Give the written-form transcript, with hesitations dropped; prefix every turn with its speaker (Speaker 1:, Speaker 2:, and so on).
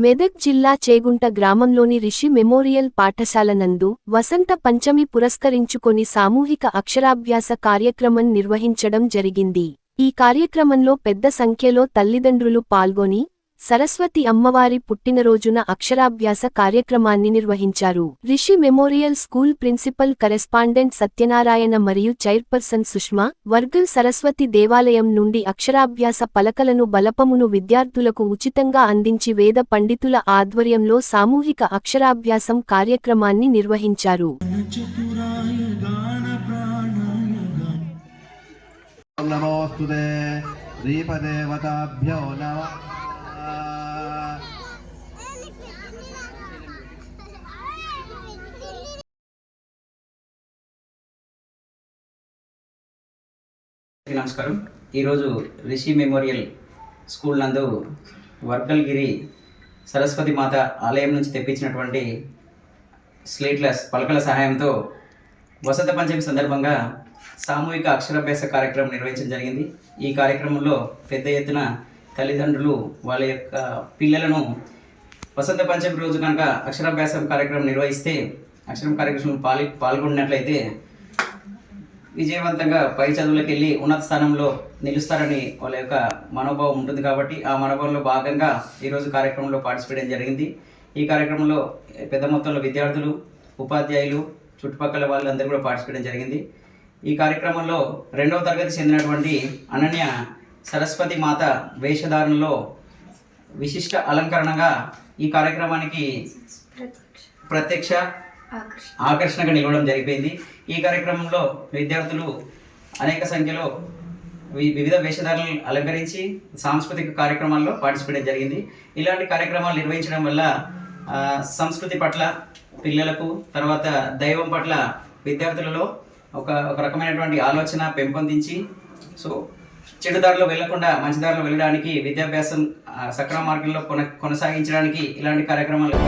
Speaker 1: మెదక్ జిల్లా చేగుంట గ్రామంలోని రిషి మెమోరియల్ పాఠశాల నందు వసంత పంచమి పురస్కరించుకొని సామూహిక అక్షరాభ్యాస కార్యక్రమం నిర్వహించడం జరిగింది. ఈ కార్యక్రమంలో పెద్ద సంఖ్యలో తల్లిదండ్రులు పాల్గొని సరస్వతి అమ్మవారి పుట్టినరోజున అక్షరాభ్యాస కార్యక్రమాన్ని నిర్వహించారు. Rishi memorial school principal correspondent Satyanarayana మరియు చైర్పర్సన్ సుష్మా వర్గల్ సరస్వతి దేవాలయం నుండి అక్షరాభ్యాస పలకలను బలపమును విద్యార్థులకు ఉచితంగా అందించి వేద పండితుల ఆధ్వర్యంలో సామూహిక అక్షరాభ్యాసం కార్యక్రమాన్ని నిర్వహించారు.
Speaker 2: నమస్కారం. ఈరోజు రిషి మెమోరియల్ స్కూల్ నందు వర్గల్గిరి సరస్వతి మాత ఆలయం నుంచి తెప్పించినటువంటి పలకల సహాయంతో వసంత పంచమి సందర్భంగా సామూహిక అక్షరాభ్యాస కార్యక్రమం నిర్వహించడం జరిగింది. ఈ కార్యక్రమంలో పెద్ద ఎత్తున తల్లిదండ్రులు వాళ్ళ యొక్క పిల్లలను వసంత పంచమి రోజు కనుక అక్షరాభ్యాసం కార్యక్రమం నిర్వహిస్తే అక్షరం కార్యక్రమంలో పాల్గొన్నట్లయితే విజయవంతంగా పై చదువులకు వెళ్ళి ఉన్నత స్థానంలో నిలుస్తారని వాళ్ళ యొక్క మనోభావం ఉంటుంది. కాబట్టి ఆ మనోభావంలో భాగంగా ఈరోజు కార్యక్రమంలో పార్టిసిపేట్ జరిగింది. ఈ కార్యక్రమంలో పెద్ద మొత్తంలో విద్యార్థులు, ఉపాధ్యాయులు, చుట్టుపక్కల వాళ్ళందరూ కూడా పార్టిసిపేట్ జరిగింది. ఈ కార్యక్రమంలో 2వ తరగతి చెందినటువంటి అనన్య సరస్వతి మాత వేషధారణలో విశిష్ట అలంకరణగా ఈ కార్యక్రమానికి ప్రత్యక్ష ఆకర్షణగా నిలవడం జరిగిపోయింది. ఈ కార్యక్రమంలో విద్యార్థులు అనేక సంఖ్యలో వివిధ వేషధారణలు అలంకరించి సాంస్కృతిక కార్యక్రమాల్లో పార్టిసిపేట్ జరిగింది. ఇలాంటి కార్యక్రమాలు నిర్వహించడం వల్ల సంస్కృతి పట్ల పిల్లలకు, తర్వాత దైవం పట్ల విద్యార్థులలో ఒక రకమైనటువంటి ఆలోచన పెంపొందించి చెడు దారిలో వెళ్లకుండా మంచి దారిలో వెళ్ళడానికి, విద్యాభ్యాసం సక్రమ మార్గంలో కొనసాగించడానికి ఇలాంటి కార్యక్రమాలు